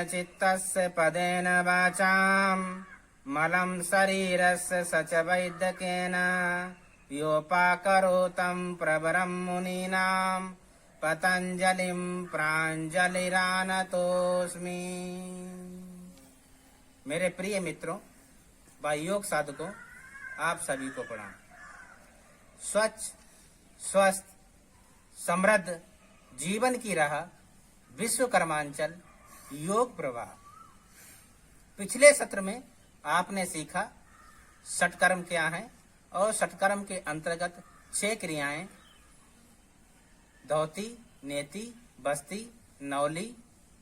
चित्तस्य पदेन वाचां मलं शरीरस्य स च वैद्यकेन योपाकरोतं प्रवरं मुनीनां पतंजलिं प्राञ्जलिरानतोऽस्मि। मेरे प्रिय मित्रों व योग साधकों, आप सभी को प्रणाम। स्वच्छ, स्वस्थ, समृद्ध जीवन की राह विश्वकर्मांचल योग प्रवाह। पिछले सत्र में आपने सीखा षटकर्म क्या है और षटकर्म के अंतर्गत 6 क्रियाएं धौती, नेति, बस्ती, नौली,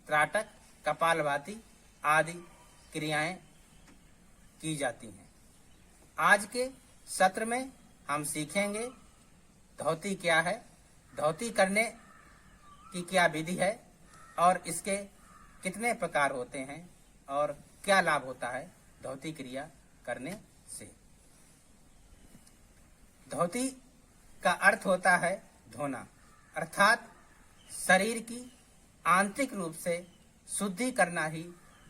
त्राटक, कपालभाति आदि क्रियाएं की जाती हैं। आज के सत्र में हम सीखेंगे धौती क्या है, धौती करने की क्या विधि है और इसके कितने प्रकार होते हैं और क्या लाभ होता है धौती क्रिया करने से। धौती का अर्थ होता है धोना, अर्थात शरीर की आंतरिक रूप से शुद्धि करना ही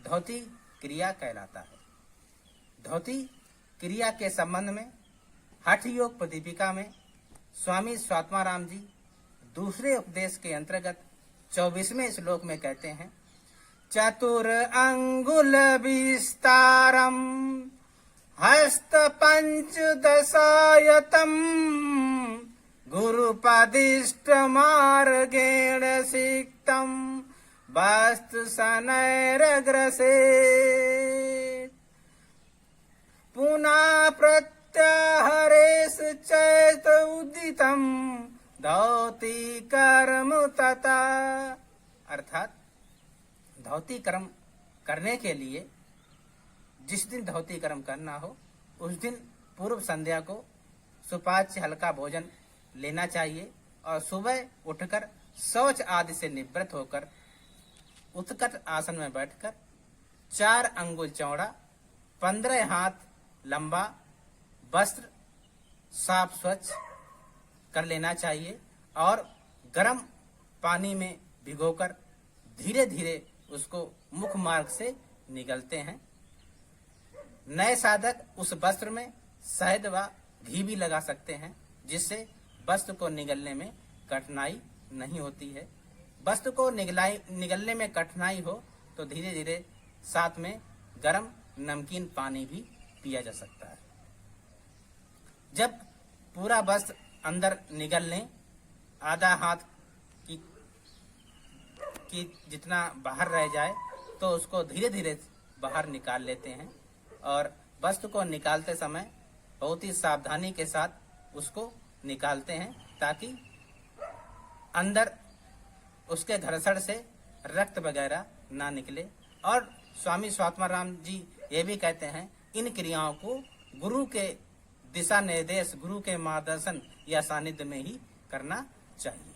धौती क्रिया कहलाता है। धौती क्रिया के संबंध में हठ योग प्रदीपिका में स्वामी स्वात्माराम जी दूसरे उपदेश के अंतर्गत 24वें श्लोक में कहते हैं, चतुर अंगुल विस्तारम हस्त पंचदशायतम गुरुपदिष्ट मार्गेण सिक्तम वास्तु शनैरग्रसे पुनः प्रत्याहरेश चैत उदितम धौती कर्म तथा। अर्थात धौती कर्म करने के लिए जिस दिन धौती कर्म करना हो उस दिन पूर्व संध्या को सुपाच्य हल्का भोजन लेना चाहिए और सुबह उठकर शौच आदि से निवृत्त होकर उत्कट आसन में बैठकर 4 अंगुल चौड़ा 15 हाथ लंबा वस्त्र साफ स्वच्छ कर लेना चाहिए और गर्म पानी में भिगोकर धीरे धीरे उसको मुख मार्ग से निगलते हैं। नए साधक उस वस्त्र में शहद व घी भी लगा सकते हैं, जिससे वस्त्र को निगलने में कठिनाई नहीं होती है। वस्त्र को निगलने में कठिनाई हो तो धीरे धीरे साथ में गर्म नमकीन पानी भी पिया जा सकता है। जब पूरा वस्त्र अंदर निगल लें, आधा हाथ की जितना बाहर रह जाए तो उसको धीरे धीरे बाहर निकाल लेते हैं और वस्त्र को निकालते समय बहुत ही सावधानी के साथ उसको निकालते हैं ताकि अंदर उसके घर्षण से रक्त वगैरह ना निकले। और स्वामी स्वात्माराम जी ये भी कहते हैं, इन क्रियाओं को गुरु के दिशा निर्देश, गुरु के मार्गदर्शन या सानिध्य में ही करना चाहिए।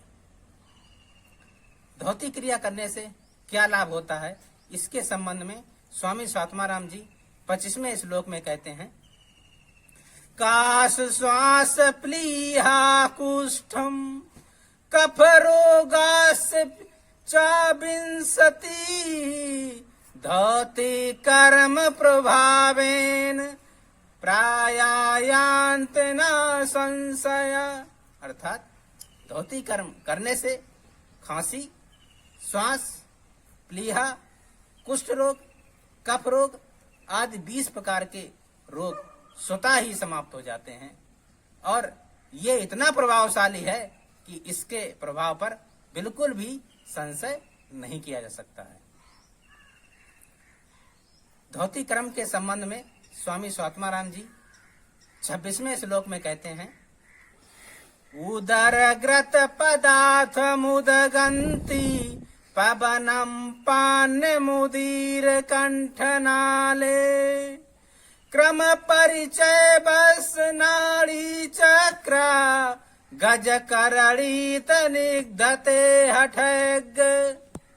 धौती क्रिया करने से क्या लाभ होता है, इसके संबंध में स्वामी स्वात्माराम जी 25वें श्लोक में कहते हैं, काश श्वास प्लीहा कुष्ठम कफ रोगास्य चाविंसति धौती कर्म प्रभावेन प्रायायांत न संशय। अर्थात धौती कर्म करने से खांसी, श्वास, प्लीहा, कुष्ठ रोग, कफ रोग आदि 20 प्रकार के रोग स्वतः ही समाप्त हो जाते हैं और ये इतना प्रभावशाली है कि इसके प्रभाव पर बिल्कुल भी संशय नहीं किया जा सकता है। धौती कर्म के संबंध में स्वामी स्वात्माराम जी 26वें श्लोक में कहते हैं, उदरग्रत पदार्थ मुदगंती पवनम पान्य मुदीर कंठनाले क्रम परिचय बस नाड़ी चक्र गज करणी तनिग्धते हठग।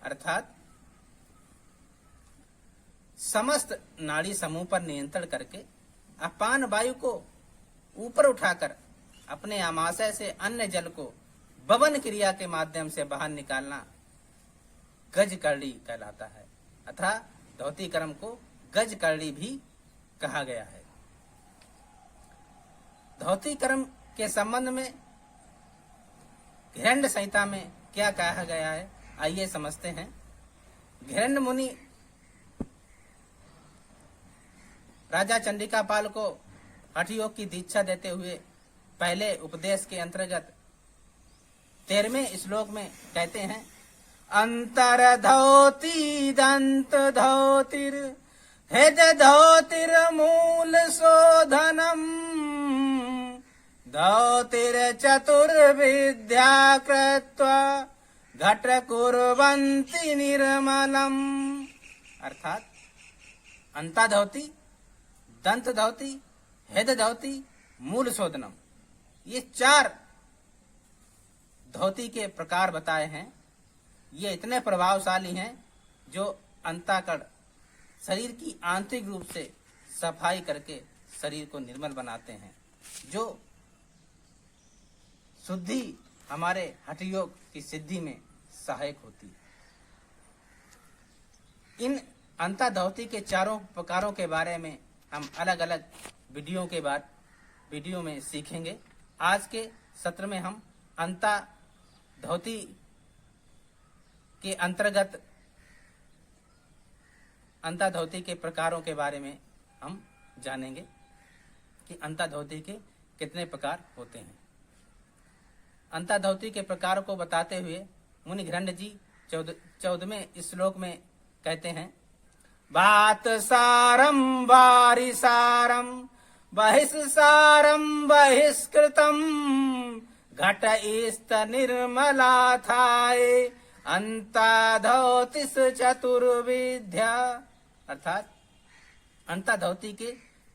अर्थात समस्त नाड़ी समूह पर नियंत्रण करके अपान वायु को ऊपर उठाकर अपने आमाशय से अन्य जल को बवन क्रिया के माध्यम से बाहर निकालना गज करणी कहलाता है। अतः धोती कर्म को गज करड़ी भी कहा गया है। धोती कर्म के संबंध में घिरण्य संहिता में क्या कहा गया है, आइए समझते हैं। घिरण्य मुनि राजा चंडिकापाल को हठ योग की दीक्षा देते हुए पहले उपदेश के अंतर्गत 13वें श्लोक में कहते हैं, अंतर धोती दंत धोतिर हृद धोतिर मूल शोधनम धोतिर चतुर्विद्या कृत्वा घट कुर्वन्ति निर्मलम। अर्थात अंता धोती, दंत धोती, हृद धोती, मूल शोधनम, ये 4 धोती के प्रकार बताए हैं। ये इतने प्रभावशाली हैं जो अंताकड़ शरीर की आंतरिक रूप से सफाई करके शरीर को निर्मल बनाते हैं, जो शुद्धि हमारे हठ योग की सिद्धि में सहायक होती है। इन अंता धोती के 4 प्रकारों के बारे में हम अलग अलग वीडियो में सीखेंगे। आज के सत्र में हम अंता धोती के अंतर्गत अंता धोती के प्रकारों के बारे में हम जानेंगे कि अंता धोती के कितने प्रकार होते हैं। अंता धोती के प्रकार को बताते हुए मुनि घिरण्य जी 14वें श्लोक में कहते हैं, बात सारम वारि सारम बहिस्सारम बहिष्कृतम घट इस्त निर्मलाथाय अंता धोतिस चतुर्विद्या। अर्थात अंता धोती के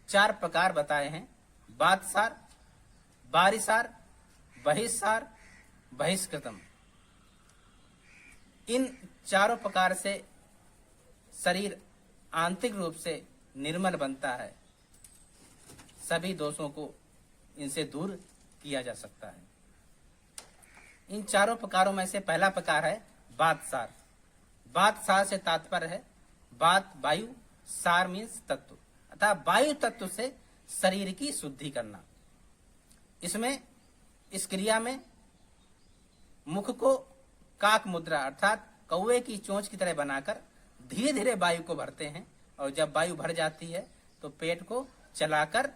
4 प्रकार बताए हैं, बात सार, बारिसार, बहिस्सार, बहिष्कृतम। इन 4 प्रकार से शरीर आंतरिक रूप से निर्मल बनता है, सभी दोषों को इनसे दूर किया जा सकता है। इन 4 प्रकारों में से पहला प्रकार है बात सार। बात सार से तात्पर्य है बात वायु, सार मीन्स तत्व, अतः वायु तत्व से शरीर की शुद्धि करना। इसमें इस क्रिया में मुख को काक मुद्रा अर्थात कौवे की चोंच की तरह बनाकर धीरे धीरे वायु को भरते हैं, और जब वायु भर जाती है तो पेट को चलाकर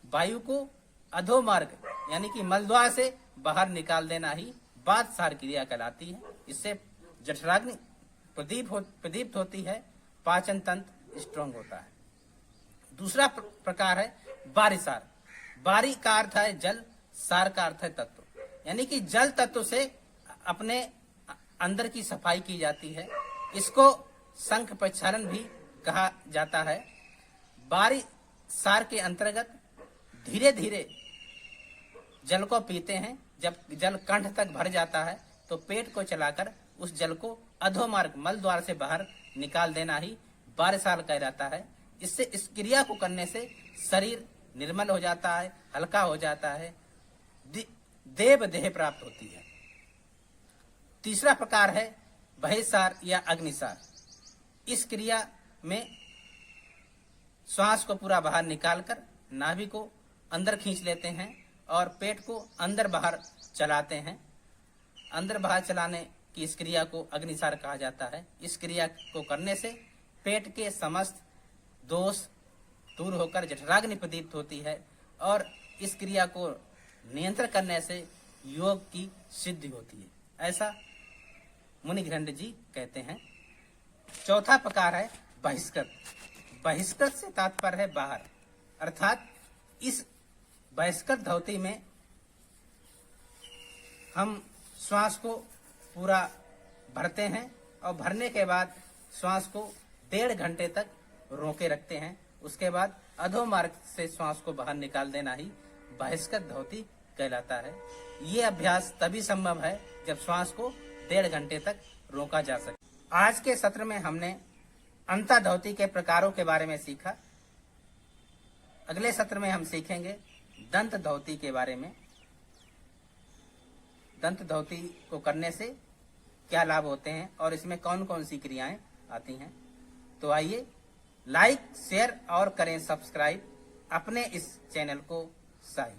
वायु को अधोमार्ग यानी कि मलद्वार से बाहर निकाल देना ही बात सार क्रिया कहलाती है। इससे जठराग्नि प्रदीप्त होती है, पाचन तंत्र स्ट्रांग होता है। दूसरा प्रकार है बारिसार। बारी का अर्थ है जल, सार का अर्थ है तत्व, यानी कि जल तत्व से अपने अंदर की सफाई की जाती है। इसको शंख प्रक्षालन भी कहा जाता है। बारी सार के अंतर्गत धीरे धीरे जल को पीते हैं। जब जल कंठ तक भर जाता है तो पेट को चलाकर उस जल को अधोमार्ग मल द्वार से बाहर निकाल देना ही बारिसार कहलाता है। इससे इस क्रिया को करने से शरीर निर्मल हो जाता है, हल्का हो जाता है, देव देह प्राप्त होती है। तीसरा प्रकार है बहिसार या अग्निसार। इस क्रिया में श्वास को पूरा बाहर निकालकर नाभि को अंदर खींच लेते हैं और पेट को अंदर बाहर चलाते हैं। अंदर बाहर चलाने की इस क्रिया को अग्निसार कहा जाता है। इस क्रिया को करने से पेट के समस्त दोष दूर होकर जठराग्नि प्रदीप्त होती है और इस क्रिया को नियंत्रण करने से योग की सिद्धि होती है, ऐसा मुनि घिरण्य जी कहते हैं। चौथा प्रकार है बहिष्कृत। बहिष्कृत से तात्पर्य है बाहर, अर्थात इस बहिष्कृत धोती में हम श्वास को पूरा भरते हैं और भरने के बाद श्वास को 1.5 घंटे तक रोके रखते हैं। उसके बाद अधोमार्ग से श्वास को बाहर निकाल देना ही बहिष्कृत धोती कहलाता है। ये अभ्यास तभी संभव है जब श्वास को 1.5 घंटे तक रोका जा सके। आज के सत्र में हमने अंता धोती के प्रकारों के बारे में सीखा। अगले सत्र में हम सीखेंगे दंत धोती के बारे में। दंत धोती को करने से क्या लाभ होते हैं और इसमें कौन कौन सी क्रियाएं आती हैं। तो आइए लाइक शेयर और करें सब्सक्राइब अपने इस चैनल को साइब।